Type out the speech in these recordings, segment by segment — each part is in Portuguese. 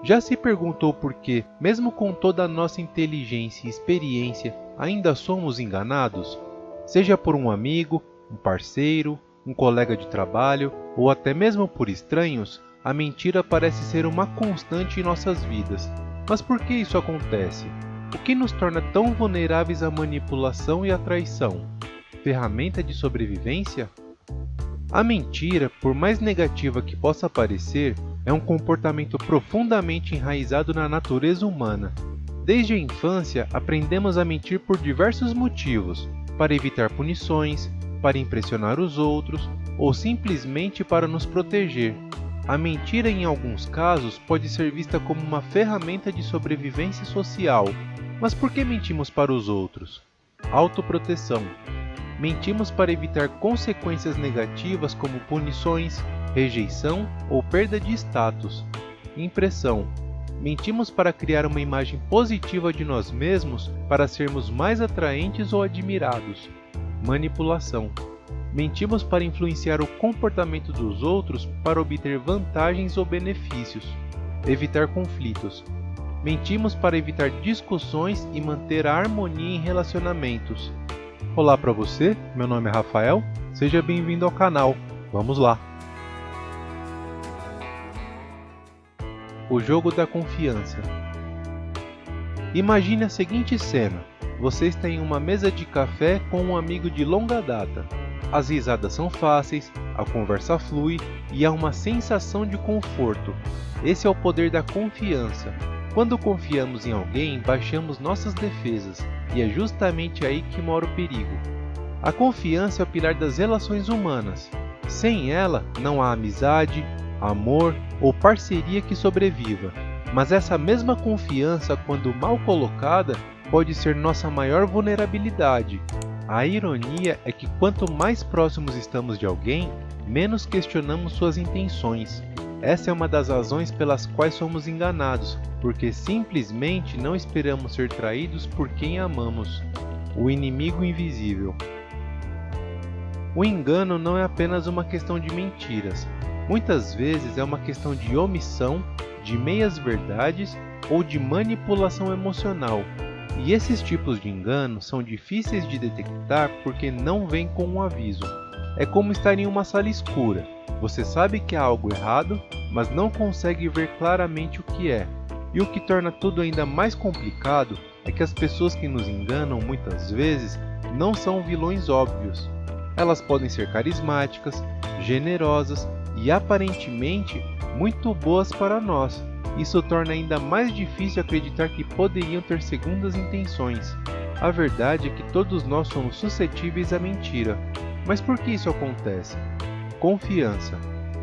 Já se perguntou por que, mesmo com toda a nossa inteligência e experiência, ainda somos enganados? Seja por um amigo, um parceiro, um colega de trabalho ou até mesmo por estranhos, a mentira parece ser uma constante em nossas vidas. Mas por que isso acontece? O que nos torna tão vulneráveis à manipulação e à traição? Ferramenta de sobrevivência? A mentira, por mais negativa que possa parecer, é um comportamento profundamente enraizado na natureza humana. Desde a infância, aprendemos a mentir por diversos motivos, para evitar punições, para impressionar os outros ou simplesmente para nos proteger. A mentira, em alguns casos, pode ser vista como uma ferramenta de sobrevivência social. Mas por que mentimos para os outros? Autoproteção. Mentimos para evitar consequências negativas como punições, rejeição ou perda de status. Impressão. Mentimos para criar uma imagem positiva de nós mesmos para sermos mais atraentes ou admirados. Manipulação. Mentimos para influenciar o comportamento dos outros para obter vantagens ou benefícios. Evitar conflitos. Mentimos para evitar discussões e manter a harmonia em relacionamentos. Olá para você, meu nome é Rafael, seja bem-vindo ao canal. Vamos lá! O jogo da confiança. Imagine a seguinte cena: você está em uma mesa de café com um amigo de longa data. As risadas são fáceis, a conversa flui e há uma sensação de conforto. Esse é o poder da confiança. Quando confiamos em alguém, baixamos nossas defesas, e é justamente aí que mora o perigo. A confiança é o pilar das relações humanas. Sem ela, não há amizade, amor ou parceria que sobreviva. Mas essa mesma confiança, quando mal colocada, pode ser nossa maior vulnerabilidade. A ironia é que quanto mais próximos estamos de alguém, menos questionamos suas intenções. Essa é uma das razões pelas quais somos enganados, porque simplesmente não esperamos ser traídos por quem amamos. O inimigo invisível. O engano não é apenas uma questão de mentiras. Muitas vezes é uma questão de omissão, de meias-verdades ou de manipulação emocional. E esses tipos de engano são difíceis de detectar porque não vêm com um aviso. É como estar em uma sala escura. Você sabe que há algo errado, mas não consegue ver claramente o que é. E o que torna tudo ainda mais complicado é que as pessoas que nos enganam muitas vezes não são vilões óbvios. Elas podem ser carismáticas, generosas e aparentemente muito boas para nós. Isso torna ainda mais difícil acreditar que poderiam ter segundas intenções. A verdade é que todos nós somos suscetíveis à mentira. Mas por que isso acontece? Confiança.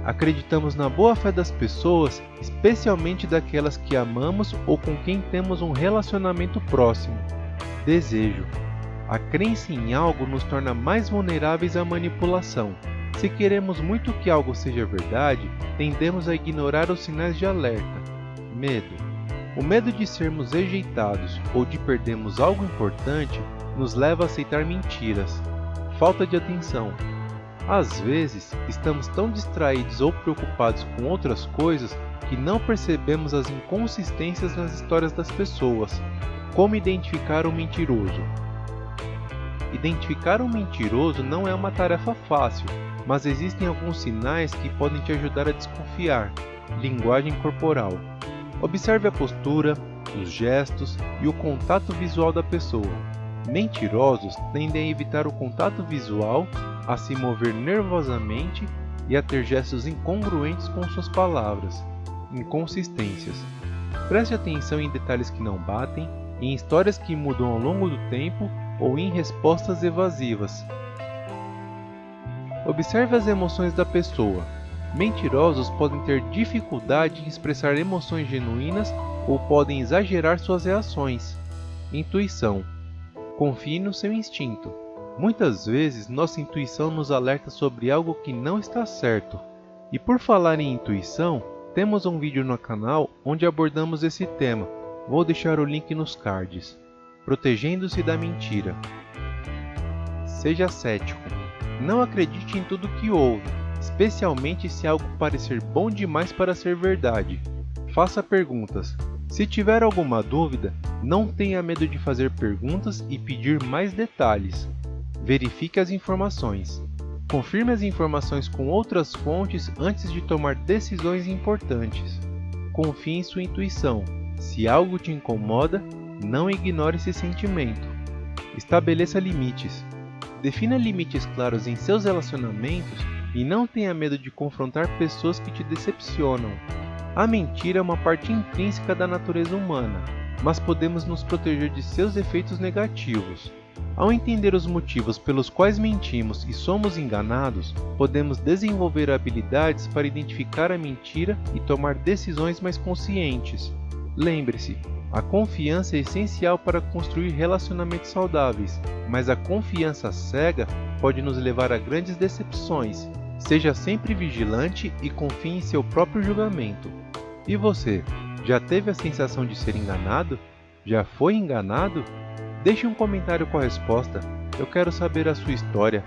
Acreditamos na boa-fé das pessoas, especialmente daquelas que amamos ou com quem temos um relacionamento próximo. Desejo. A crença em algo nos torna mais vulneráveis à manipulação. Se queremos muito que algo seja verdade, tendemos a ignorar os sinais de alerta. Medo. O medo de sermos rejeitados ou de perdermos algo importante nos leva a aceitar mentiras. Falta de atenção. Às vezes, estamos tão distraídos ou preocupados com outras coisas que não percebemos as inconsistências nas histórias das pessoas. Como identificar um mentiroso? Identificar um mentiroso não é uma tarefa fácil, mas existem alguns sinais que podem te ajudar a desconfiar. Linguagem corporal. Observe a postura, os gestos e o contato visual da pessoa. Mentirosos tendem a evitar o contato visual, a se mover nervosamente e a ter gestos incongruentes com suas palavras. Inconsistências. Preste atenção em detalhes que não batem, em histórias que mudam ao longo do tempo ou em respostas evasivas. Observe as emoções da pessoa. Mentirosos podem ter dificuldade em expressar emoções genuínas ou podem exagerar suas reações. Intuição. Confie no seu instinto. Muitas vezes, nossa intuição nos alerta sobre algo que não está certo. E por falar em intuição, temos um vídeo no canal onde abordamos esse tema. Vou deixar o link nos cards. Protegendo-se da mentira. Seja cético. Não acredite em tudo que ouve, especialmente se algo parecer bom demais para ser verdade. faça perguntas. Se tiver alguma dúvida, não tenha medo de fazer perguntas e pedir mais detalhes. Verifique as informações. Confirme as informações com outras fontes antes de tomar decisões importantes. Confie em sua intuição. Se algo te incomoda, não ignore esse sentimento. Estabeleça limites. Defina limites claros em seus relacionamentos e não tenha medo de confrontar pessoas que te decepcionam. A mentira é uma parte intrínseca da natureza humana, mas podemos nos proteger de seus efeitos negativos. Ao entender os motivos pelos quais mentimos e somos enganados, podemos desenvolver habilidades para identificar a mentira e tomar decisões mais conscientes. Lembre-se, a confiança é essencial para construir relacionamentos saudáveis, mas a confiança cega pode nos levar a grandes decepções. Seja sempre vigilante e confie em seu próprio julgamento. E você, já teve a sensação de ser enganado? Já foi enganado? Deixe um comentário com a resposta, eu quero saber a sua história.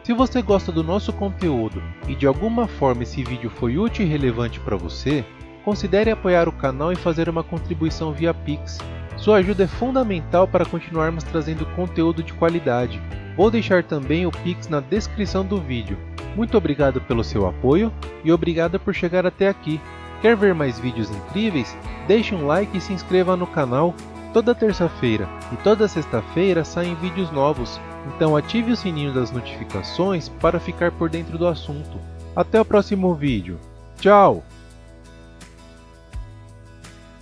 Se você gosta do nosso conteúdo e de alguma forma esse vídeo foi útil e relevante para você, considere apoiar o canal e fazer uma contribuição via Pix. Sua ajuda é fundamental para continuarmos trazendo conteúdo de qualidade. Vou deixar também o Pix na descrição do vídeo. Muito obrigado pelo seu apoio e obrigado por chegar até aqui. Quer ver mais vídeos incríveis? Deixe um like e se inscreva no canal. Toda terça-feira e toda sexta-feira saem vídeos novos, então ative o sininho das notificações para ficar por dentro do assunto. Até o próximo vídeo. Tchau!